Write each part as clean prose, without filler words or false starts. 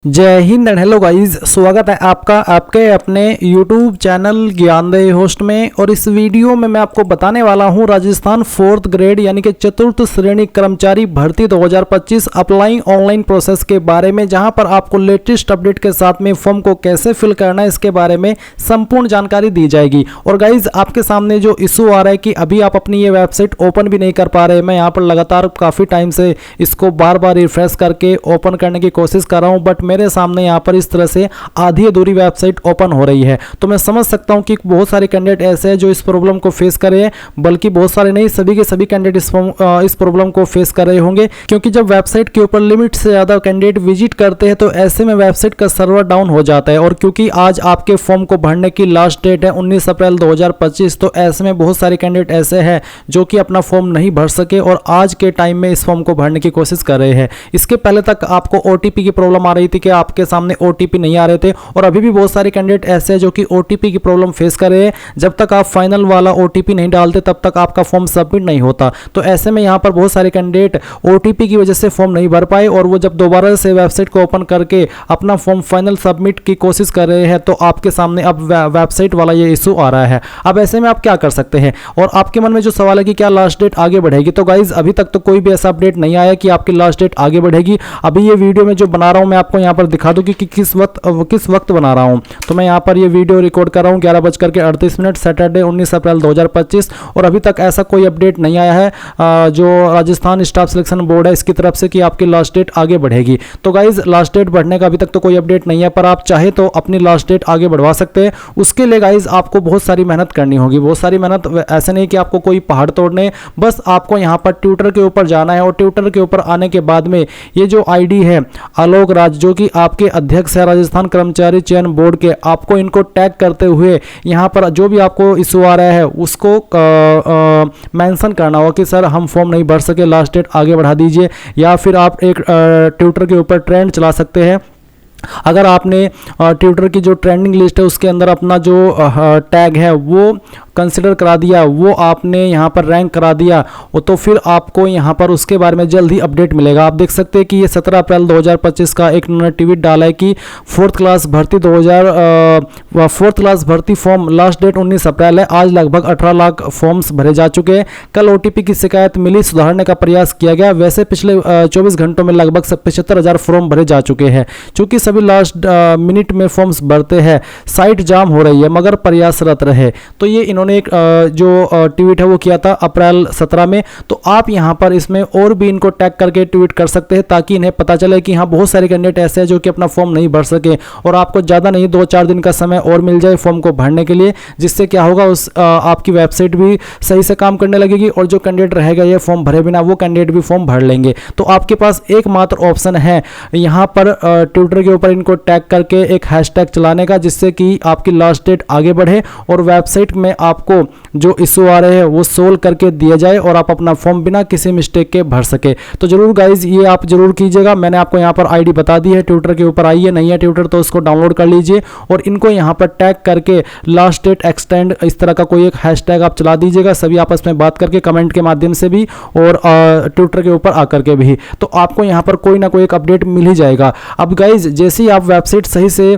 जय Hind and hello guys, स्वागत है आपका आपके अपने YouTube चैनल ज्ञानदेह होस्ट में। और इस वीडियो में मैं आपको बताने वाला हूं राजस्थान 4th ग्रेड यानी कि चतुर्थ श्रेणी कर्मचारी भर्ती 2025 अप्लाइंग ऑनलाइन प्रोसेस के बारे में, जहां पर आपको लेटेस्ट अपडेट के साथ में फॉर्म को कैसे फिल करना है इसके बारे में संपूर्ण जानकारी दी जाएगी। और गाइज आपके सामने जो इशू आ रहा है कि अभी आप अपनी ये वेबसाइट ओपन भी नहीं कर पा रहे, मैं यहाँ पर लगातार काफ़ी टाइम से इसको बार बार रिफ्रेश करके ओपन करने की कोशिश कर रहा हूँ, बट मेरे सामने यहाँ पर इस तरह से आधी अधूरी वेबसाइट ओपन हो रही है। तो मैं समझ सकता हूँ कि बहुत सारे कैंडिडेट ऐसे हैं जो इस प्रॉब्लम को फेस कर रहे हैं, बल्कि बहुत सारे नहीं, सभी के सभी कैंडिडेट इस प्रॉब्लम को फेस कर रहे होंगे, क्योंकि जब वेबसाइट के ऊपर लिमिट से ज़्यादा कैंडिडेट विजिट करते हैं तो ऐसे में वेबसाइट का सर्वर डाउन हो जाता है। और क्योंकि आज आपके फॉर्म को भरने की लास्ट डेट है 19 अप्रैल 2025, तो ऐसे में बहुत सारे कैंडिडेट ऐसे हैं जो कि अपना फॉर्म नहीं भर सके और आज के टाइम में इस फॉर्म को भरने की कोशिश कर रहे हैं। इसके पहले तक आपको OTP की प्रॉब्लम आ रही थी कि आपके सामने OTP नहीं आ रहे थे, और अभी भी बहुत सारे कैंडिडेट ऐसे हैं जो कि OTP की प्रॉब्लम फेस कर रहे हैं। जब तक आप फाइनल वाला OTP नहीं डालते तब तक आपका फॉर्म सबमिट नहीं होता। तो ऐसे में यहाँ पर बहुत सारे कैंडिडेट OTP की वजह से फॉर्म नहीं भर पाए, और वो जब दोबारा से वेबसाइट को ओपन करके अपना फॉर्म फाइनल सबमिट की कोशिश कर रहे हैं तो आपके सामने अब वेबसाइट वाला ये इशू आ रहा है। अब ऐसे में आप क्या कर सकते हैं, और आपके मन में जो सवाल है कि क्या लास्ट डेट आगे बढ़ेगी, तो गाइज अभी तक तो कोई भी ऐसा अपडेट नहीं आया कि आपकी लास्ट डेट आगे बढ़ेगी। अभी ये वीडियो में जो बना रहा हूँ मैं आपको यहाँ पर दिखा दूँ कि किस वक्त बना रहा हूँ। तो मैं यहाँ पर ये वीडियो रिकॉर्ड कर रहा हूँ 11:38 सैटरडे 19 अप्रैल 2025, और अभी तक ऐसा कोई अपडेट नहीं आया है जो राजस्थान स्टाफ सिलेक्शन बोर्ड है इसकी तरफ से कि आपकी लास्ट डेट आगे बढ़ेगी। तो गाइज लास्ट डेट बढ़ने का अभी तक तो कोई अपडेट नहीं है, पर आप चाहे तो अपनी लास्ट डेट आगे बढ़वा सकते हैं। उसके लिए गाइज आपको बहुत सारी मेहनत करनी होगी, बहुत सारी मेहनत। ऐसे नहीं कि आपको कोई पहाड़ तोड़ने, बस आपको यहाँ पर ट्विटर के ऊपर जाना है, और ट्विटर के ऊपर आने के बाद में ये जो ID है आलोक राज, जो कि आपके अध्यक्ष है राजस्थान कर्मचारी चयन बोर्ड के, आपको इनको टैग करते हुए यहाँ पर जो भी आपको इशू आ रहा है उसको मेंशन करना होगा कि सर हम फॉर्म नहीं भर सके, लास्ट डेट आगे बढ़ा दीजिए। या फिर आप एक ट्विटर के ऊपर ट्रेंड चला सकते हैं। अगर आपने ट्विटर की जो ट्रेंडिंग लिस्ट है उसके अंदर अपना जो टैग है वो कंसिडर करा दिया, वो आपने यहाँ पर रैंक करा दिया, तो फिर आपको यहाँ पर उसके बारे में जल्द ही अपडेट मिलेगा। आप देख सकते हैं कि ये 17 अप्रैल 2025 का एक ट्वीट डाला है कि 4th क्लास भर्ती फॉर्म लास्ट डेट 19 अप्रैल है। आज लगभग 18 लाख फॉर्म्स भरे जा चुके हैं। कल OTP की शिकायत मिली, सुधारने का प्रयास किया गया। वैसे पिछले 24 घंटों में लगभग 75,000 फॉर्म भरे जा चुके हैं। चूंकि सभी लास्ट मिनट में फॉर्म्स भरते हैं, साइट जाम हो रही है, मगर प्रयासरत रहे। तो ये इन्होंने एक जो ट्वीट है वो किया था अप्रैल 17 में। तो आप यहाँ पर इसमें और भी इनको टैग करके ट्वीट कर सकते हैं ताकि इन्हें पता चले कि हाँ बहुत सारे कैंडिडेट ऐसे हैं जो कि अपना फॉर्म नहीं भर सके, और आपको ज़्यादा नहीं 2-4 दिन का समय और मिल जाए फॉर्म को भरने के लिए, जिससे क्या होगा आपकी वेबसाइट भी सही से काम करने लगेगी, और जो कैंडिडेट रहेगा ये फॉर्म भरे बिना वो कैंडिडेट भी फॉर्म भर लेंगे। तो आपके पास एकमात्र ऑप्शन है यहाँ पर ट्विटर के ऊपर इनको टैग करके एक हैशटैग चलाने का, जिससे कि आपकी लास्ट डेट आगे बढ़े और वेबसाइट में आपको जो इशू आ रहे हैं वो सोल्व करके दिया जाए और आप अपना फॉर्म बिना किसी मिस्टेक के भर सके। तो जरूर गाइज ये आप जरूर कीजिएगा। मैंने आपको यहाँ पर ID बता दी है, ट्विटर के ऊपर आइए, नहीं है ट्विटर तो उसको डाउनलोड कर लीजिए और इनको यहाँ पर टैग करके लास्ट डेट एक्सटेंड इस तरह का कोई एक हैशटैग आप चला दीजिएगा, सभी आपस में बात करके कमेंट के माध्यम से भी और ट्विटर के ऊपर आकर के भी। तो आपको यहाँ पर कोई ना कोई एक अपडेट मिल ही जाएगा। अब गाइज जैसे ही आप वेबसाइट सही से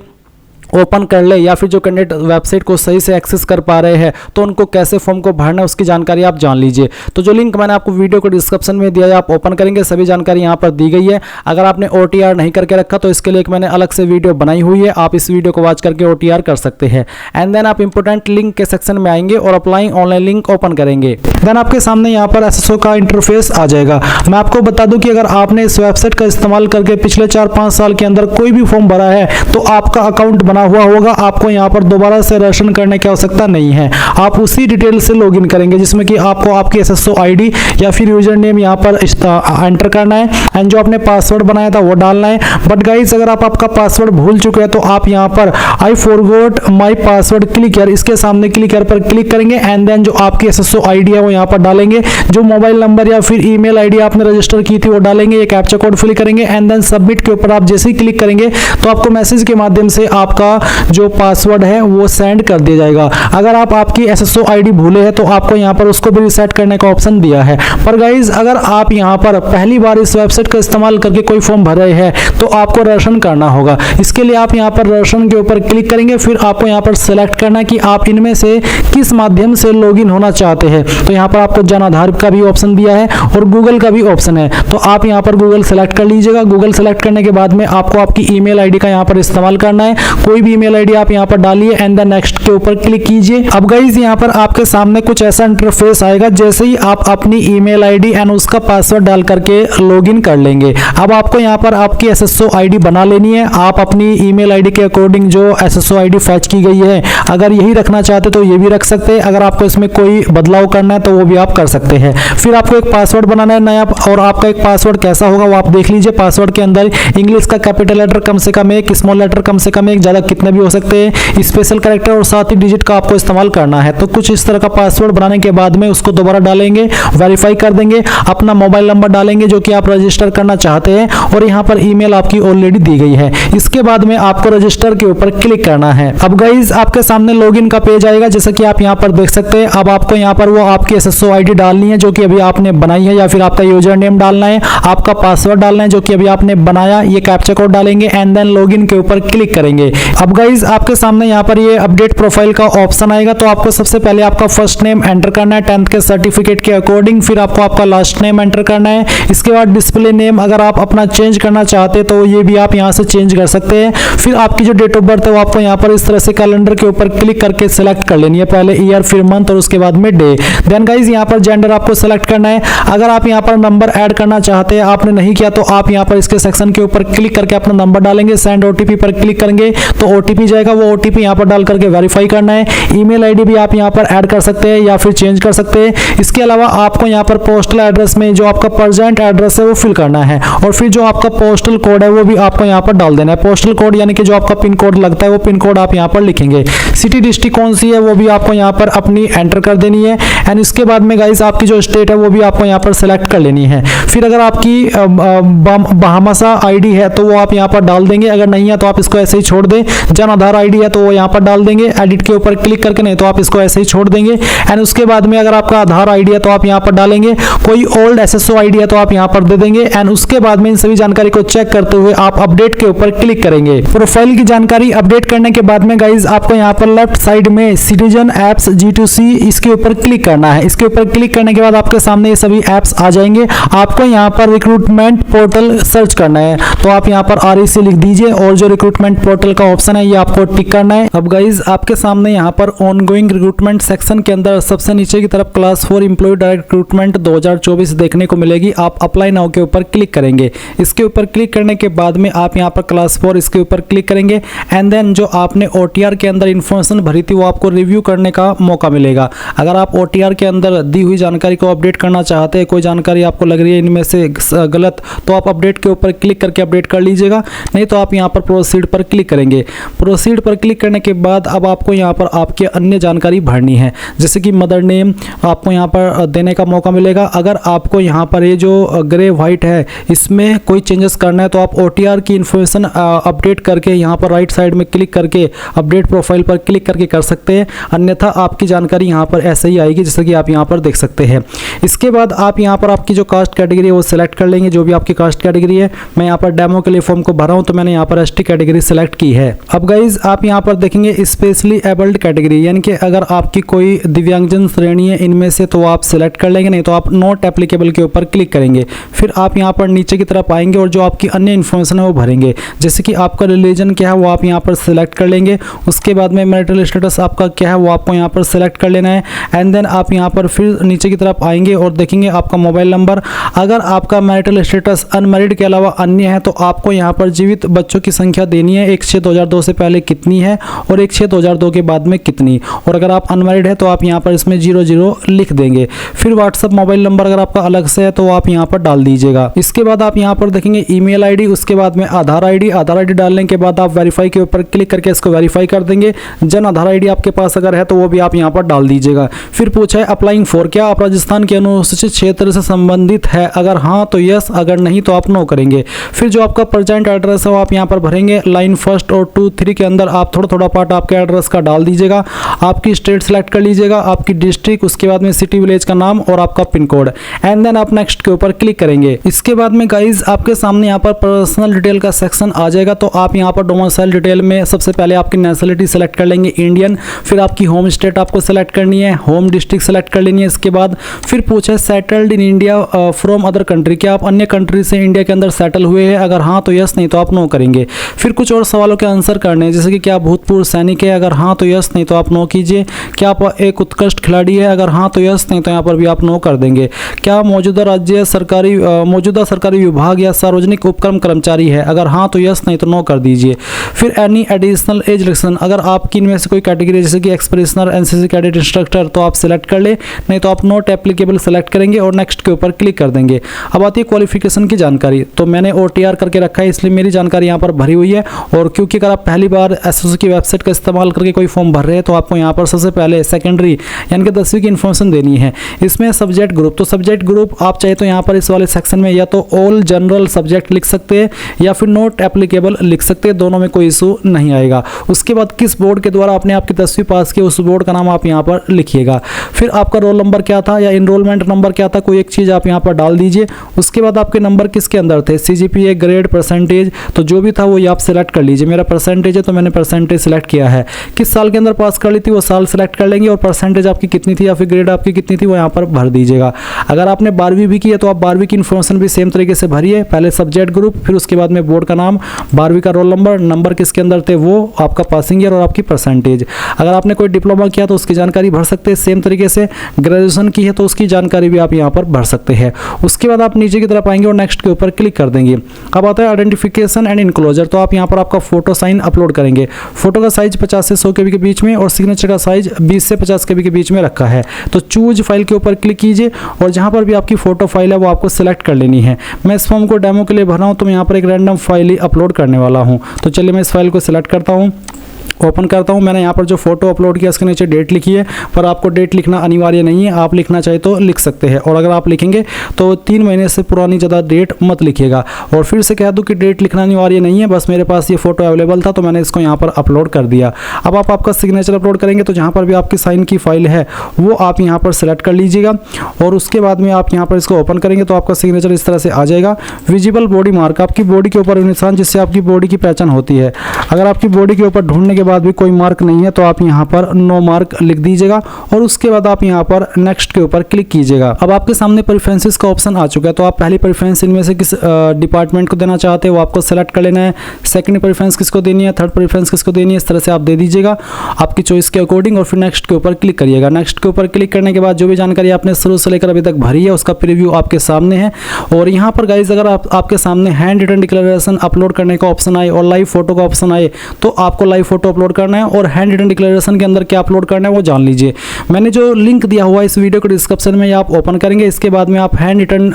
ओपन कर ले, या फिर जो कैंडिडेट वेबसाइट को सही से एक्सेस कर पा रहे हैं तो उनको कैसे फॉर्म को भरना है उसकी जानकारी आप जान लीजिए। तो जो लिंक मैंने आपको वीडियो को डिस्क्रिप्शन में दिया है आप ओपन करेंगे, सभी जानकारी यहाँ पर दी गई है। अगर आपने OTR नहीं करके रखा तो इसके लिए एक मैंने अलग से वीडियो बनाई हुई है, आप इस वीडियो को वॉच करके OTR कर सकते हैं। एंड देन आप इंपोर्टेंट लिंक के सेक्शन में आएंगे और अप्लाइंग ऑनलाइन लिंक ओपन करेंगे। देन आपके सामने यहाँ पर SSO का इंटरफेस आ जाएगा। मैं आपको बता दूं कि अगर आपने इस वेबसाइट का इस्तेमाल करके पिछले 4-5 साल के अंदर कोई भी फॉर्म भरा है तो आपका अकाउंट बना हुआ होगा, आपको यहाँ पर दोबारा से रजिस्ट्रेशन करने की आवश्यकता नहीं है। आप उसी डिटेल से लॉगिन करेंगे जिसमें कि आपको आपकी SSO ID या फिर यूजर नेम यहाँ पर एंटर करना है, एंड जो आपने पासवर्ड बनाया था वो डालना है। बट गाइस अगर आप आपका पासवर्ड भूल चुके हैं तो आप यहाँ पर I forgot my password click here, इसके सामने क्लिक हियर पर क्लिक करेंगे, एंड देन जो आपकी SSO ID है वो यहाँ पर डालेंगे, जो मोबाइल नंबर या फिर ईमेल ID आपने रजिस्टर की थी वो डालेंगे, एक कैप्चा कोड फिल करेंगे, एंड देन सबमिट के ऊपर आप जैसे ही क्लिक करेंगे तो आपको मैसेज के माध्यम से आपका जो पासवर्ड है वो सेंड कर दिया जाएगा। अगर आप आपकी SSO ID भूले हैं तो आपको यहाँ पर उसको भी रीसेट करने का ऑप्शन दिया है। पर गाइज अगर आप यहाँ पर पहली बार इस वेबसाइट का इस्तेमाल करके कोई फॉर्म भर रहे हैं तो आपको रजिस्ट्रेशन करना होगा। इसके लिए आप यहाँ पर रजिस्ट्रेशन के ऊपर क्लिक करेंगे, फिर आपको यहाँ पर सेलेक्ट करना कि आप इनमें से किस माध्यम से लॉगिन होना चाहते हैं। तो यहाँ पर आपको जन आधार का भी ऑप्शन दिया है और गूगल का भी ऑप्शन है, तो आप यहाँ पर गूगल सेलेक्ट कर लीजिएगा। गूगल सेलेक्ट करने के बाद में आपको आपकी ईमेल आईडी का यहाँ पर इस्तेमाल करना है। कोई भी ईमेल आईडी आप यहाँ पर डालिए एंड द नेक्स्ट के ऊपर क्लिक कीजिए। अब गाइज यहाँ पर आपके सामने कुछ ऐसा इंटरफेस आएगा, जैसे ही आप अपनी ईमेल आईडी एंड उसका पासवर्ड डाल करके लॉगिन कर लेंगे। अब आपको यहाँ पर आपकी SSO ID बना लेनी है। आप अपनी ईमेल आईडी के अकॉर्डिंग जो SSO ID फैच की गई है, अगर यही रखना चाहते तो ये भी रख सकते हैं। अगर आपको इसमें कोई बदलाव करना है तो वो भी आप कर सकते हैं। फिर आपको एक पासवर्ड बनाना है नया, और आपका एक पासवर्ड कैसा होगा वो आप देख लीजिए। पासवर्ड के अंदर इंग्लिश का कैपिटल लेटर कम से कम एक, स्मॉल लेटर कम से कम एक, ज़्यादा कितने भी हो सकते हैं, स्पेशल कैरेक्टर और साथ ही डिजिट का आपको इस्तेमाल करना है। तो कुछ इस तरह का पासवर्ड बनाने के बाद में उसको दोबारा डालेंगे, वेरीफाई कर देंगे, अपना मोबाइल नंबर डालेंगे जो कि आप रजिस्टर करना चाहते हैं, और यहाँ पर ईमेल आपकी ऑलरेडी दी गई है। इसके बाद में आपको रजिस्टर के ऊपर क्लिक करना है। अब गाइज आपके सामने लॉगिन का पेज आएगा, जैसा कि आप यहाँ पर देख सकते हैं। अब आपको यहाँ पर वो आपकी SSO ID डालनी है जो कि अभी आपने बनाई है, या फिर आपका यूजर नेम डालना है, आपका पासवर्ड डालना है जो कि अभी आपने बनाया, ये कैप्चा कोड डालेंगे एंड देन लॉगिन के ऊपर क्लिक करेंगे। अब गाइज आपके सामने यहाँ पर ये अपडेट प्रोफाइल का ऑप्शन आएगा। तो आपको सबसे पहले आपका फर्स्ट नेम एंटर करना है 10th के सर्टिफिकेट के अकॉर्डिंग, फिर आपको आपका लास्ट नेम एंटर करना है। इसके बाद डिस्प्ले नेम अगर आप अपना चेंज करना चाहते हैं तो ये भी आप यहाँ से चेंज कर सकते हैं। फिर आपकी जो डेट ऑफ बर्थ है वो आपको यहाँ पर इस तरह से कैलेंडर के ऊपर क्लिक करके सेलेक्ट कर लेनी है, पहले ईयर फिर मंथ और उसके बाद में डे। देन गाइज यहाँ पर जेंडर आपको सेलेक्ट करना है। अगर आप यहाँ पर नंबर ऐड करना चाहते हैं, आपने नहीं किया तो आप यहाँ पर इसके सेक्शन के ऊपर क्लिक करके अपना नंबर डालेंगे, सेंड OTP पर क्लिक करेंगे तो OTP जाएगा, वो OTP यहाँ पर डाल करके वेरीफाई करना है। ईमेल आईडी भी आप यहाँ पर ऐड कर सकते हैं या फिर चेंज कर सकते हैं। इसके अलावा आपको यहाँ पर पोस्टल एड्रेस में जो आपका प्रेजेंट एड्रेस है वो फिल करना है, और फिर जो आपका पोस्टल कोड है वो भी आपको यहाँ पर डाल देना है। पोस्टल कोड यानी कि जो आपका पिन कोड लगता है वो पिन कोड आप यहाँ पर लिखेंगे। सिटी डिस्ट्रिक्ट कौन सी है वो भी आपको यहाँ पर अपनी एंटर कर देनी है। एंड इसके बाद में गाइस आपकी जो स्टेट है वो भी आपको यहाँ पर सेलेक्ट कर लेनी है। फिर अगर आपकी बहामासा ID है तो वो आप यहाँ पर डाल देंगे, अगर नहीं है तो आप इसको ऐसे ही छोड़ दें। जन आधार ID है तो वो यहाँ पर डाल देंगे, एडिट के ऊपर क्लिक करके, नहीं तो आप इसको ऐसे ही छोड़ देंगे। एंड उसके बाद में अगर आपका आधार ID है तो आप यहाँ पर डालेंगे, कोई ओल्ड SSO ID है तो आप यहाँ पर दे देंगे। एंड उसके बाद में इन सभी जानकारी को चेक करते हुए आप अपडेट के ऊपर क्लिक करेंगे। प्रोफाइल की जानकारी अपडेट करने के बाद में गाइज आपको यहाँ पर लेफ्ट साइड में सिटीजन एप्स G2C इसके ऊपर क्लिक करना है। इसके ऊपर क्लिक करने के बाद आपके सामने ये सभी एप्स आ जाएंगे। आपको यहाँ पर रिक्रूटमेंट पोर्टल सर्च करना है, तो आप यहाँ पर REC लिख दीजिए और जो रिक्रूटमेंट पोर्टल का ऑप्शन है ये आपको टिक करना है। अब गाइज आपके सामने यहाँ पर ऑनगोइंग रिक्रूटमेंट सेक्शन के अंदर सबसे नीचे की तरफ क्लास 4 एम्प्लॉय डायरेक्ट रिक्रूटमेंट 2024 देखने को मिलेगी। आप अप्लाई नाउ के ऊपर क्लिक करेंगे। इसके ऊपर क्लिक करने के बाद में आप यहाँ पर क्लास 4 इसके ऊपर क्लिक करेंगे एंड देन जो आपने OTR के अंदर इन्फॉर्मेशन भरी थी वो आपको रिव्यू करने का मौका मिलेगा। अगर आप OTR के अंदर दी हुई जानकारी को अपडेट करना चाहते हैं, कोई जानकारी आपको लग रही है इनमें से गलत, तो आप अपडेट के ऊपर क्लिक करके अपडेट कर लीजिएगा, नहीं तो आप यहाँ पर प्रोसीड पर क्लिक करेंगे। प्रोसीड पर क्लिक करने के बाद अब आपको यहाँ पर आपके अन्य जानकारी भरनी है, जैसे कि मदर नेम आपको यहाँ पर देने का मौका मिलेगा। अगर आपको यहाँ पर ये जो ग्रे वाइट है इसमें कोई चेंजेस करना है तो आप OTR की इन्फॉर्मेशन अपडेट करके यहाँ पर राइट साइड में क्लिक करके अपडेट प्रोफाइल पर क्लिक करके कर सकते हैं, अन्यथा आपकी जानकारी यहाँ पर ऐसे ही आएगी जैसे कि आप यहाँ पर देख सकते हैं। इसके बाद आप यहाँ पर आपकी जो कास्ट कैटेगरी है वो सिलेक्ट कर लेंगे, जो भी आपकी कास्ट कैटेगरी है। मैं यहाँ पर डेमो के लिए फॉर्म को भरा हूँ तो मैंने यहाँ पर ST कैटेगरी सिलेक्ट की है। अब गाइज आप यहाँ पर देखेंगे स्पेशली एबल्ड कैटेगरी, यानी कि अगर आपकी कोई दिव्यांगजन श्रेणी है इनमें से तो आप सिलेक्ट कर लेंगे, नहीं तो आप नॉट एप्लीकेबल के ऊपर क्लिक करेंगे। फिर आप यहाँ पर नीचे की तरफ आएंगे और जो आपकी अन्य इन्फॉर्मेशन है वो भरेंगे, जैसे कि आपका रिलीजन क्या है वो आप यहाँ पर सिलेक्ट कर लेंगे। उसके बाद में मैरिटल स्टेटस आपका क्या है वो आपको यहाँ पर सिलेक्ट कर लेना है। एंड देन आप यहाँ पर फिर नीचे की तरफ आएंगे और देखेंगे आपका मोबाइल नंबर। अगर आपका मैरिटल स्टेटस अनमैरिड के अलावा अन्य है तो आपको यहाँ पर जीवित बच्चों की संख्या देनी है, 1/6/2002 से पहले कितनी है और 1/6/2002 के बाद में कितनी, और अगर आप अनमैरिड है तो आप यहाँ पर इसमें 00 लिख देंगे। फिर व्हाट्सअप मोबाइल नंबर अगर आपका अलग से है तो आप यहाँ पर डाल दीजिएगा। इसके बाद आप यहाँ पर देखेंगे ईमेल ID, उसके बाद में आधार ID डालने के बाद आप वेरीफाई के ऊपर क्लिक करके इसको वेरीफाई कर देंगे। जन आधार ID आपके पास अगर है तो वो भी आप यहाँ पर डाल दीजिएगा। फिर पूछा है अप्लाइंग फॉर, क्या आप राजस्थान के अनुसूचित क्षेत्र से संबंधित है, अगर हाँ तो यस, अगर नहीं तो आप नो करेंगे। फिर जो आपका प्रेजेंट एड्रेस है वो आप यहाँ पर भरेंगे, लाइन 1 और 2 3 के अंदर आप थोड़ा थोड़ा पार्ट आपके एड्रेस का डाल दीजिएगा। आपकी स्टेट सेलेक्ट कर लीजिएगा, आपकी डिस्ट्रिक्ट, उसके बाद में सिटी विलेज का नाम और आपका पिन कोड, एंड देन आप नेक्स्ट के ऊपर क्लिक करेंगे। इसके बाद में गाइज आपके सामने यहाँ पर पर्सनल डिटेल का सेक्शन आ जाएगा। तो आप यहाँ पर डोमिसाइल डिटेल में सबसे पहले आपकी नेशनलिटी सेलेक्ट कर लेंगे इंडियन, फिर आपकी होम स्टेट आपको सेलेक्ट करनी है, होम डिस्ट्रिक्ट सेलेक्ट कर लेनी है। इसके बाद फिर पूछे settled in India from other country, क्या आप अन्य कंट्री से इंडिया के अंदर सेटल हुए हैं, अगर हाँ तो यस, नहीं तो आप नो करेंगे। फिर कुछ और सवालों के आंसर करने हैं, जैसे कि क्या आप भूतपूर्व सैनिक है, अगर हाँ तो यस, नहीं तो आप नो कीजिए। क्या आप एक उत्कृष्ट खिलाड़ी है, अगर हाँ तो यस, नहीं तो यहाँ पर भी आप नो कर देंगे। क्या मौजूदा राज्य सरकारी मौजूदा सरकारी विभाग या सार्वजनिक उपक्रम कर्मचारी है, अगर हाँ तो यस, नहीं तो नो कर दीजिए। फिर एनी एडिशनल एज रिस्ट्रिक्शन, अगर आपकी इनमें से कोई कैटेगरी जैसे कि एक्सप्रेशनर, एनसीसी कैडेट, इंस्ट्रक्टर, तो आप सिलेक्ट कर ले, नहीं तो आप नॉट एप्लीकेबल सेलेक्ट करेंगे और नेक्स्ट के ऊपर क्लिक कर देंगे। अब आती है क्वालिफिकेशन की जानकारी। तो मैंने OTR करके रखा है, इसलिए मेरी जानकारी यहाँ पर भरी हुई है। और क्योंकि अगर आप पहली बार SSC की वेबसाइट का इस्तेमाल करके कोई फॉर्म भर रहे हैं तो आपको यहाँ पर सबसे पहले सेकेंडरी यानी कि 10वीं की इन्फॉर्मेशन देनी है। इसमें सब्जेक्ट ग्रुप, तो सब्जेक्ट ग्रुप आप चाहे तो यहाँ पर इस वाले सेक्शन में या तो ऑल जनरल सब्जेक्ट लिख सकते हैं या फिर नॉट एप्लीकेबल लिख सकते हैं, दोनों में कोई इशू नहीं आएगा। उसके बाद किस बोर्ड के द्वारा आपने आपकी 10वीं पास की, उस बोर्ड का नाम आप यहाँ पर लिखिएगा। फिर आपका रोल नंबर क्या था या इनरोलमेंट नंबर क्या था, कोई एक चीज़ आप यहाँ पर डाल दीजिए। उसके बाद आपके नंबर किसके अंदर थे, CGPA, ग्रेड, परसेंटेज, तो जो भी था वो आप सेलेक्ट कर लीजिए। मेरा परसेंटेज है तो मैंने परसेंटेज सेलेक्ट किया है। किस साल के अंदर पास कर ली थी वो साल सेलेक्ट कर लेंगे और परसेंटेज आपकी कितनी थी या फिर ग्रेड आपकी कितनी थी वो यहाँ पर भर दीजिएगा। अगर आपने 12वीं भी की है तो आप 12वीं की इन्फॉर्मेशन भी सेम तरीके से भरिए, पहले सब्जेक्ट ग्रुप, फिर उसके बाद में बोर्ड का नाम, 12वीं का रोल नंबर, नंबर किसके अंदर थे वो, आपका पासिंग ईयर और आपकी परसेंटेज। अगर आपने कोई डिप्लोमा किया तो उसकी जानकारी भर सकते हैं सेम तरीके से, ग्रेजुएशन की है तो उसकी जानकारी भी आप यहाँ पर भर सकते हैं। उसके बाद आप नीचे की तरफ आएंगे और नेक्स्ट के ऊपर क्लिक कर देंगे। अब आता है आइडेंटिफिकेशन एंड इनक्लोजर, तो आप यहाँ पर आपका फोटो साइन अपलोड करेंगे। फोटो का साइज 50 से 100 KB के बीच में और सिग्नेचर का साइज 20 से 50 KB के बीच में रखा है। तो चूज फाइल के ऊपर क्लिक कीजिए और जहाँ पर भी आपकी फोटो फाइल है वो आपको सेलेक्ट कर लेनी है। मैं इस फॉर्म को डेमो के लिए भर रहा हूँ तो मैं यहाँ पर एक रैंडम फाइल ही अपलोड करने वाला हूँ। तो चलिए मैं इस फाइल को सिलेक्ट करता हूँ, ओपन करता हूं। मैंने यहाँ पर जो फोटो अपलोड किया इसके नीचे डेट लिखी है, पर आपको डेट लिखना अनिवार्य नहीं है, आप लिखना चाहे तो लिख सकते हैं। और अगर आप लिखेंगे तो 3 महीने से पुरानी ज़्यादा डेट मत लिखिएगा। और फिर से कह दूं कि डेट लिखना अनिवार्य नहीं है, बस मेरे पास ये फोटो अवेलेबल था तो मैंने इसको यहाँ पर अपलोड कर दिया। अब आप आपका सिग्नेचर अपलोड करेंगे तो जहाँ पर भी आपकी साइन की फाइल है वो आप यहाँ पर सेलेक्ट कर लीजिएगा और उसके बाद में आप यहाँ पर इसको ओपन करेंगे तो आपका सिग्नेचर इस तरह से आ जाएगा। विजिबल बॉडी मार्क, आपकी बॉडी के ऊपर निशान जिससे आपकी बॉडी की पहचान होती है। अगर आपकी बॉडी के ऊपर ढूंढने के बाद भी कोई मार्क नहीं है तो आप यहाँ पर नो मार्क लिख दीजिएगा और उसके बाद आप यहाँ पर नेक्स्ट के ऊपर क्लिक कीजिएगा। अब आपके सामने प्रेफरेंसेस का ऑप्शन आ चुका है, तो आप पहली प्रेफरेंस इनमें से किस डिपार्टमेंट को देना चाहते हैं वो आपको सेलेक्ट कर लेना है। सेकंड प्रेफरेंस किसको देनी है, थर्ड प्रेफरेंस किसको देनी है, इस तरह से आप दे दीजिएगा आपकी चॉइस के अकॉर्डिंग और फिर नेक्स्ट के ऊपर क्लिक करिएगा। नेक्स्ट के ऊपर क्लिक करने के बाद जो भी जानकारी आपने शुरू से लेकर अभी तक भरी है उसका प्रीव्यू आपके सामने है। और यहाँ पर गाइज अगर आपके सामने हैंड रिटन डिक्लेरेशन अपलोड करने का ऑप्शन आए और लाइव फोटो का ऑप्शन आए तो आपको लाइव फोटो अपलोड करना है और हैंड रिटन डिक्लेरेशन के अंदर क्या अपलोड करना है वो जान लीजिए। मैंने जो लिंक दिया हुआ है इस वीडियो के डिस्क्रिप्शन में आप ओपन करेंगे, इसके बाद में आप हैंड रिटन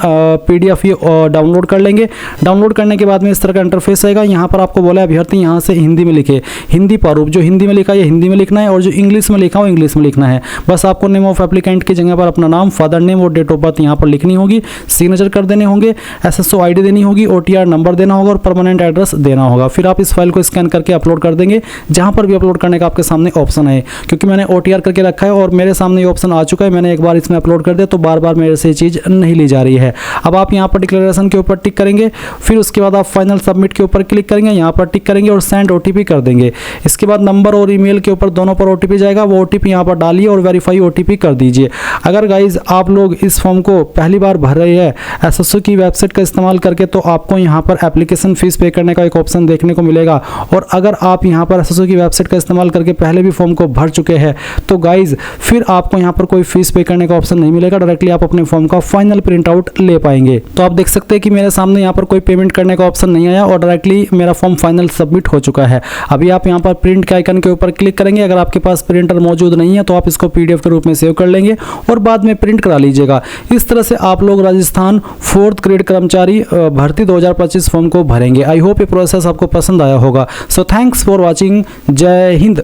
PDF डाउनलोड कर लेंगे। डाउनलोड करने के बाद में इस तरह का इंटरफेस आएगा। यहाँ पर आपको बोला अभ्यर्थी यहाँ से हिंदी में लिखे, हिंदी प्रारूप जो हिंदी में लिखा है हिंदी में लिखना है और जो इंग्लिश में लिखा हो इंग्लिश में लिखना है। बस आपको नेम ऑफ एप्लीकेंट की जगह पर अपना नाम, फादर नेम और डेट ऑफ बर्थ यहाँ पर लिखनी होगी, सिग्नेचर कर देने होंगे, SSO ID देनी होगी, OTR नंबर देना होगा और परमानेंट एड्रेस देना होगा। फिर आप इस फाइल को स्कैन करके अपलोड कर देंगे जहाँ पर भी अपलोड करने का आपके सामने ऑप्शन है। क्योंकि मैंने OTR करके रखा है और मेरे सामने ये ऑप्शन आ चुका है, मैंने एक बार इसमें अपलोड कर दिया तो बार बार मेरे से ये चीज़ नहीं ली जा रही है। अब आप यहाँ पर डिक्लेरेशन के ऊपर टिक करेंगे, फिर उसके बाद आप फाइनल सबमिट के ऊपर क्लिक करेंगे, यहाँ पर टिक करेंगे और सेंड OTP कर देंगे। इसके बाद नंबर और ईमेल के ऊपर दोनों पर OTP जाएगा, वो OTP यहाँ पर डालिए और वेरीफाई OTP कर दीजिए। अगर गाइज आप लोग इस फॉर्म को पहली बार भर रहे हैं SSO की वेबसाइट का इस्तेमाल करके तो आपको यहाँ पर एप्लीकेशन फीस पे करने का एक ऑप्शन देखने को मिलेगा। और अगर आप यहाँ पर SSO की वेबसाइट का इस्तेमाल करके पहले भी फॉर्म को भर चुके हैं तो गाइज फिर आपको यहाँ पर कोई फीस पे करने का ऑप्शन नहीं मिलेगा, डायरेक्टली आप अपने फॉर्म का फाइनल प्रिंट आउट ले पाएंगे। तो आप देख सकते हैं कि मेरे सामने यहाँ पर कोई पेमेंट करने का ऑप्शन नहीं आया और डायरेक्टली मेरा फॉर्म फाइनल सबमिट हो चुका है। अभी आप यहाँ पर प्रिंट के आइकन के ऊपर क्लिक करेंगे, अगर आपके पास प्रिंटर मौजूद नहीं है तो आप इसको PDF के रूप में सेव कर लेंगे और बाद में प्रिंट करा लीजिएगा। इस तरह से आप लोग राजस्थान 4th ग्रेड कर्मचारी भर्ती 2025 फॉर्म को भरेंगे। आई होप ये प्रोसेस आपको पसंद आया होगा। So thanks for watching. जय हिंद।